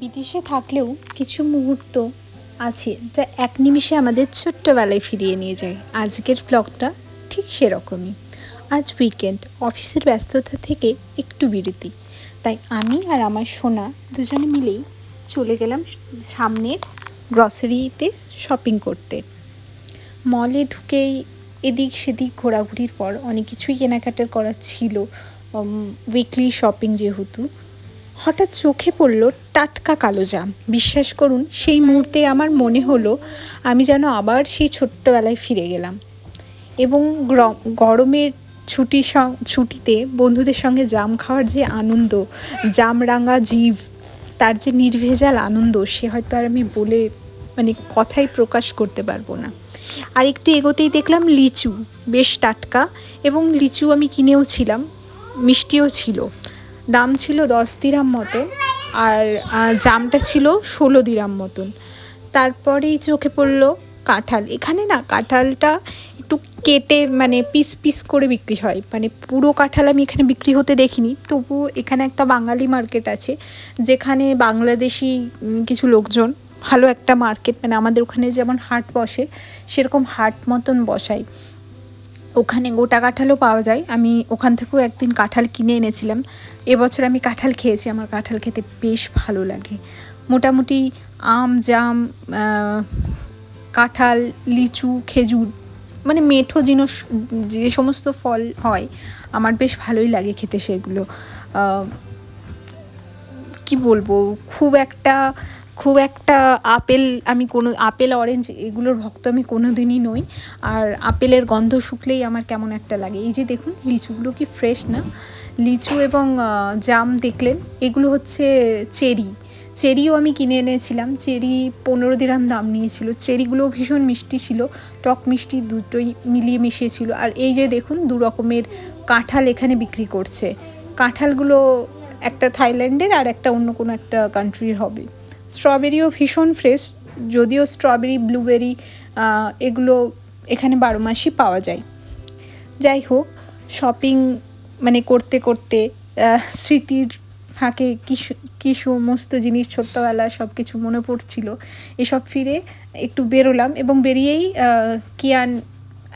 বিদেশে থাকলেও কিছু মুহূর্ত আছে যা এক নিমিষে আমাদের ছোট্টবেলায় ফিরিয়ে নিয়ে যায়। আজকের ব্লগটা ঠিক সেরকমই। আজ উইকেন্ড, অফিসের ব্যস্ততা থেকে একটু বিরতি, তাই আমি আর আমার সোনা দুজনে মিলেই চলে গেলাম সামনের গ্রসারিতে শপিং করতে। মলে ঢুকেই এদিক সেদিক ঘোরাঘুরির পর অনেক কিছুই কেনাকাটার করা ছিল, উইকলি শপিং যেহেতু। হঠাৎ চোখে পড়ল টাটকা কালো জাম। বিশ্বাস করুন, সেই মুহূর্তে আমার মনে হলো আমি যেন আবার সেই ছোট্টবেলায় ফিরে গেলাম। এবং গরমের ছুটিতে বন্ধুদের সঙ্গে জাম খাওয়ার যে আনন্দ, জাম রাঙা জিভ, তার যে নির্ভেজাল আনন্দ, সে হয়তো আর আমি বলে কথাই প্রকাশ করতে পারবো না। আর একটু এগোতেই দেখলাম লিচু, বেশ টাটকা, এবং লিচু আমি কিনেও ছিলাম, মিষ্টিও ছিল। দাম ছিল 10 দিরহাম মতো, আর জামটা ছিল 16 দিরহাম মতন। তারপরেই চোখে পড়লো কাঁঠাল। এখানে না কাঁঠালটা একটু কেটে পিস পিস করে বিক্রি হয়, পুরো কাঁঠাল আমি এখানে বিক্রি হতে দেখিনি। তবুও এখানে একটা বাঙালি মার্কেট আছে, যেখানে বাংলাদেশি কিছু লোকজন, ভালো একটা মার্কেট, আমাদের ওখানে যেমন হাট বসে সেরকম হাট মতন বসায়। ওখানে গোটা কাঁঠালও পাওয়া যায়। আমি ওখান থেকেও একদিন কাঁঠাল কিনে এনেছিলাম। এবছর আমি কাঁঠাল খেয়েছি, আমার কাঁঠাল খেতে বেশ ভালো লাগে। মোটামুটি আম, জাম, কাঁঠাল, লিচু, খেজুর, মেঠো জিনিস যে সমস্ত ফল হয় আমার বেশ ভালোই লাগে খেতে সেগুলো। কি বলবো, খুব একটা আপেল অরেঞ্জ এগুলোর ভক্ত আমি কোনো দিনই নই। আর আপেলের গন্ধ শুকলেই আমার কেমন একটা লাগে। এই যে দেখুন লিচুগুলো কি ফ্রেশ না। লিচু এবং জাম দেখলেন, এগুলো হচ্ছে চেরিও আমি কিনে এনেছিলাম। চেরি 15 দিরহাম দাম নিয়েছিল। চেরিগুলোও ভীষণ মিষ্টি ছিল, টক মিষ্টি দুটোই মিলিয়ে মিশিয়ে ছিল। আর এই যে দেখুন 2 রকমের কাঁঠাল এখানে বিক্রি করছে। কাঁঠালগুলো একটা থাইল্যান্ডের আর একটা অন্য কোনো একটা কান্ট্রির হবে। স্ট্রবেরিও ভীষণ ফ্রেশ, যদিও স্ট্রবেরি, ব্লুবেরি এগুলো এখানে 12 মাসই পাওয়া যায়। যাই হোক, শপিং করতে করতে স্মৃতির ফাঁকে কী সমস্ত জিনিস ছোট্টবেলা সব কিছু মনে পড়ছিল। এসব ফিরে একটু বেরোলাম, এবং বেরিয়েই কিয়ান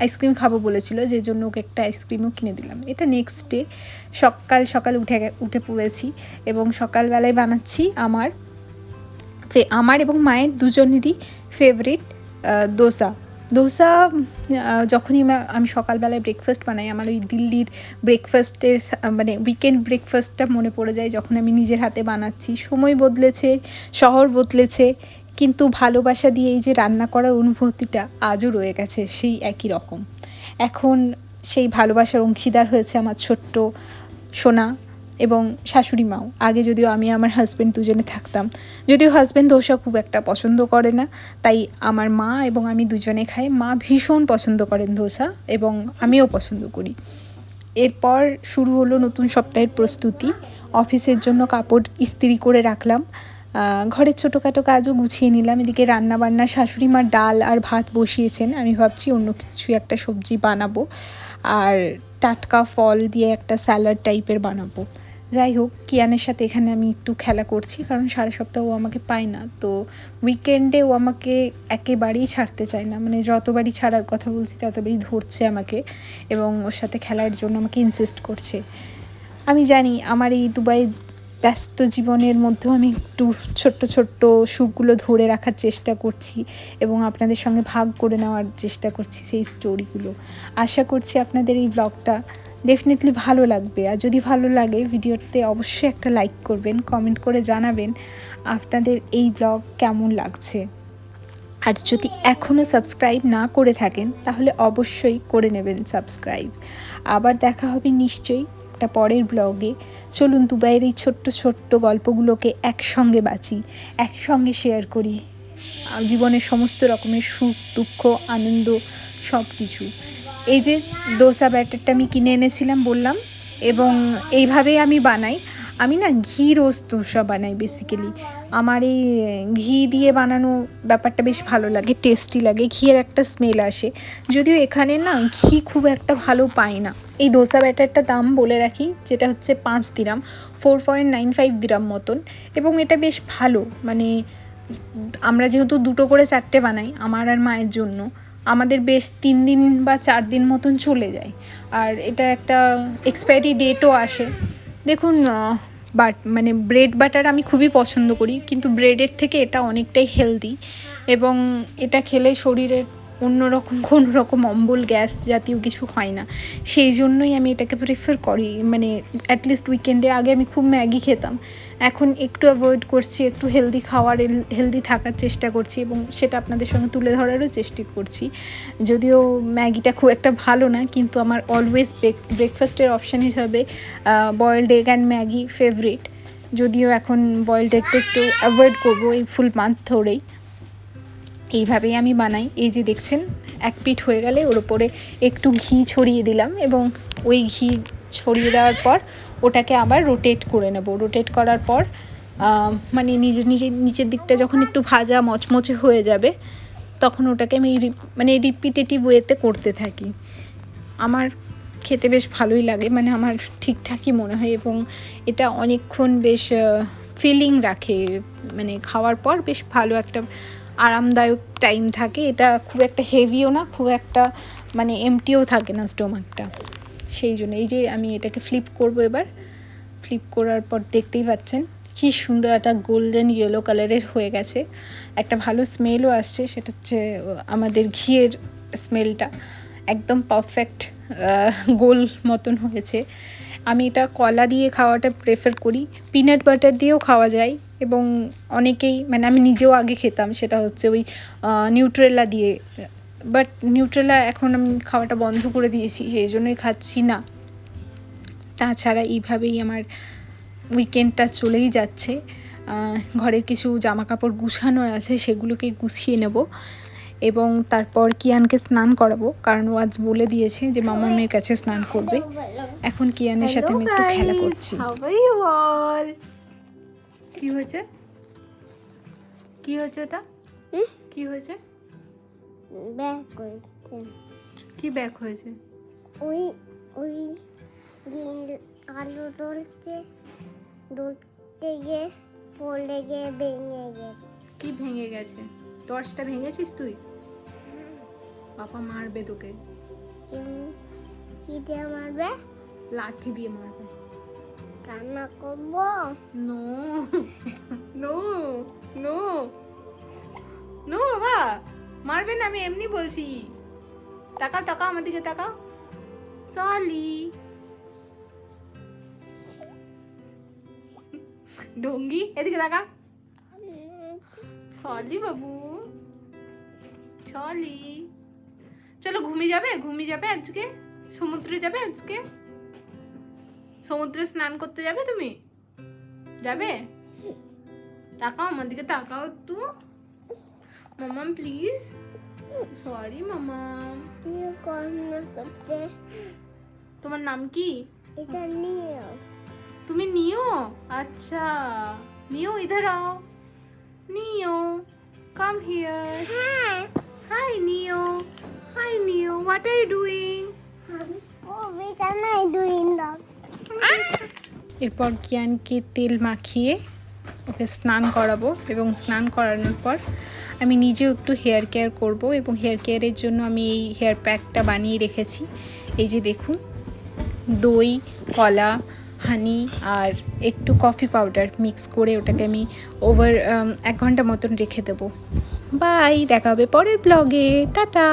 আইসক্রিম খাবো বলেছিল, যে জন্য ওকে একটা আইসক্রিমও কিনে দিলাম। এটা নেক্সট ডে, সকাল উঠে পড়েছি, এবং সকালবেলায় বানাচ্ছি আমার এবং মায়ের দুজনেরই ফেভারিট দোসা। যখনই আমি সকালবেলায় ব্রেকফাস্ট বানাই, আমার ওই দিল্লির ব্রেকফাস্টের উইকেন্ড ব্রেকফাস্টটা মনে পড়ে যায়, যখন আমি নিজের হাতে বানাচ্ছি। সময় বদলেছে, শহর বদলেছে, কিন্তু ভালোবাসা দিয়ে এই যে রান্না করার অনুভূতিটা আজও রয়ে গেছে সেই একই রকম। এখন সেই ভালোবাসার অংশীদার হয়েছে আমার ছোট্ট সোনা এবং শাশুড়ি মাও। আগে যদিও আমি আমার হাজব্যান্ড দুজনে থাকতাম, যদিও হাজব্যান্ড দোসা খুব একটা পছন্দ করে না, তাই আমার মা এবং আমি দুজনে খাই। মা ভীষণ পছন্দ করেন দোসা, এবং আমিও পছন্দ করি। এরপর শুরু হলো নতুন সপ্তাহের প্রস্তুতি। অফিসের জন্য কাপড় ইস্ত্রি করে রাখলাম, ঘরের ছোটোখাটো কাজও গুছিয়ে নিলাম। এদিকে রান্নাবান্না, শাশুড়ি মা ডাল আর ভাত বসিয়েছেন, আমি ভাবছি অন্য কিছু একটা সবজি বানাবো, আর টাটকা ফল দিয়ে একটা স্যালাড টাইপের বানাবো। যাই হোক, কিয়ানের সাথে এখানে আমি একটু খেলা করছি, কারণ সারা সপ্তাহ ও আমাকে পায় না। তো উইকেন্ডে ও আমাকে একেবারেই ছাড়তে চায় না, যতবারই ছাড়ার কথা বলছি ততবারই ধরছে আমাকে, এবং ওর সাথে খেলার জন্য আমাকে ইনসিস্ট করছে। আমি জানি আমার এই দুবাই ব্যস্ত জীবনের মধ্যেও আমি একটু ছোট্ট সুখগুলো ধরে রাখার চেষ্টা করছি, এবং আপনাদের সঙ্গে ভাগ করে নেওয়ার চেষ্টা করছি সেই স্টোরিগুলো। আশা করছি আপনাদের এই ব্লগটা ডেফিনেটলি ভালো লাগবে। আর যদি ভালো লাগে, ভিডিওতে অবশ্যই একটা লাইক করবেন, কমেন্ট করে জানাবেন আপনাদের এই ব্লগ কেমন লাগছে। আর যদি এখনও সাবস্ক্রাইব না করে থাকেন, তাহলে অবশ্যই করে নেবেন সাবস্ক্রাইব। আবার দেখা হবে নিশ্চয়ই একটা পরের ব্লগে। চলুন দুবাইয়ের এই ছোট্ট গল্পগুলোকে একসঙ্গে বাঁচি, একসঙ্গে শেয়ার করি জীবনের সমস্ত রকমের সুখ, দুঃখ, আনন্দ, সব কিছু। এই যে দোসা ব্যাটারটা আমি কিনে এনেছিলাম বললাম, এবং এইভাবেই আমি বানাই। আমি না ঘি রোস্ট দোসা বানাই বেসিক্যালি। আমার এই ঘি দিয়ে বানানো ব্যাপারটা বেশ ভালো লাগে, টেস্টি লাগে, ঘিয়ের একটা স্মেল আসে। যদিও এখানে না ঘি খুব একটা ভালো পাই না, এই দোসা ব্যাটারটার দাম বলে রাখি, যেটা হচ্ছে 5 দিরাম, 4.95 দিরাম মতন, এবং এটা বেশ ভালো। মানে আমরা যেহেতু 2টো করে 4টে বানাই আমার আর মায়ের জন্য, আমাদের বেশ 3 দিন বা 4 দিন মতন চলে যায়। আর এটা একটা এক্সপায়ারি ডেটও আসে। দেখুন, মানে ব্রেড বাটার আমি খুবই পছন্দ করি, কিন্তু ব্রেডের থেকে এটা অনেকটাই হেলদি, এবং এটা খেলে শরীরের অন্যরকম কোনো রকম অম্বল গ্যাস জাতীয় কিছু হয় না। সেই জন্যই আমি এটাকে প্রেফার করি। মানে অ্যাটলিস্ট উইকেন্ডে আগে আমি খুব ম্যাগি খেতাম, এখন একটু অ্যাভয়েড করছি, একটু হেলদি খাওয়ার, হেলদি থাকার চেষ্টা করছি, এবং সেটা আপনাদের সঙ্গে তুলে ধরারও চেষ্টা করছি। যদিও ম্যাগিটা খুব একটা ভালো না, কিন্তু আমার অলওয়েজ ব্রেকফাস্টের অপশান হিসাবে boiled egg and Maggi favourite. যদিও এখন বয়েলড এগটা একটু অ্যাভয়েড করবো এই ফুল মান্থ ধরেই। এইভাবেই আমি বানাই। এই যে দেখছেন, এক পিঠ হয়ে গেলে ওর ওপরে একটু ঘি ছড়িয়ে দিলাম, এবং ওই ঘি ছড়িয়ে দেওয়ার পর ওটাকে আবার রোটেট করে নেব। রোটেট করার পর মানে নিচের দিকটা যখন একটু ভাজা মচমচে হয়ে যাবে, তখন ওটাকে আমি মানে রিপিটেটিভ ওয়েতে করতে থাকি। আমার খেতে বেশ ভালোই লাগে, মানে আমার ঠিকঠাকই মনে হয়, এবং এটা অনেকক্ষণ বেশ ফিলিং রাখে। মানে খাওয়ার পর বেশ ভালো একটা আরামদায়ক টাইম থাকে। এটা খুব একটা হেভিও না, খুব একটা মানে এমটিও থাকে না স্টোমাকটা। সেই জন্য এই যে আমি এটাকে ফ্লিপ করব এবার। ফ্লিপ করার পর দেখতেই পাচ্ছেন কি সুন্দর একটা গোল্ডেন ইয়েলো কালারের হয়ে গেছে। একটা ভালো স্মেলও আসছে, সেটা হচ্ছে আমাদের ঘিয়ের স্মেলটা একদম পারফেক্ট গোল মতন হয়েছে। আমি এটা কলা দিয়ে খাওয়াটা প্রেফার করি, পিনাট বাটার দিয়েও খাওয়া যায়, এবং অনেকেই, মানে আমি নিজেও আগে খেতাম, সেটা হচ্ছে ওই নিউট্রেলা দিয়ে, বাট নিউট্রেলা এখন আমি খাওয়াটা বন্ধ করে দিয়েছি, সেই জন্যই খাচ্ছি না। তাছাড়া এইভাবেই আমার উইকেন্ডটা চলেই যাচ্ছে। ঘরের কিছু জামা কাপড় গুছানোর আছে, সেগুলোকে গুছিয়ে নেব, এবং তারপর কিয়ানকে স্নান করাবো, কারণ ও আজ বলে দিয়েছে যে মামামের কাছে স্নান করবে। এখন কিয়ানের সাথে আমি একটু খেলা করছি। কি হয়েছে? কি হয়েছে? এটা কি হয়েছে? ব্যাক হয়েছে। কি ব্যাক হয়েছে? ওই ওই আলু ডলতে গিয়ে পড়ে গিয়ে ভেঙে গেছে। কি ভেঙে গেছে? টর্চটা ভেঙেছিস তুই? বাবা মারবে তোকে। কি দিয়ে মারবে? লাঠি দিয়ে মারবে। কান্না করবো? নো নো নো নো বাবা, মারবে না, আমি এমনি বলছি। তাকাও তাকাও আমার দিকে তাকাও। সলি ঢঙ্গি, এদিকে তাকা। সলি বাবু, সলি। চলো ঘুমিয়ে যাবে আজকে? সমুদ্রে যাবে আজকে? সমুদ্রে স্নান করতে যাবে তুমি? যাবে? তাকাও আমার দিকে, তাকাও একটু। মামাম প্লিজ। সরি মামাম। কান্না করতে। তোমার নাম কি? এটা নিও। তুমি নিও? আচ্ছা নিও, ইধার आओ। নিও, কাম হিয়ার। হ্যাঁ। হাই নিও, হাই নিও, হোয়াট আর ইউ ডুইং? ও বেটা নাই ডুইং ডগ। এরপর কিয়ানকে তেল মাখিয়ে ওকে স্নান করাবো, এবং স্নান করানোর পর আমি নিজেও একটু হেয়ার কেয়ার করব, এবং হেয়ার কেয়ারের জন্য আমি এই হেয়ার প্যাকটা বানিয়ে রেখেছি। এই যে দেখুন, দই, কলা, হানি আর একটু কফি পাউডার মিক্স করে ওটাকে আমি ওভার 1 ঘন্টা মতন রেখে দেবো। বাই, দেখা হবে পরের ব্লগে। টাটা।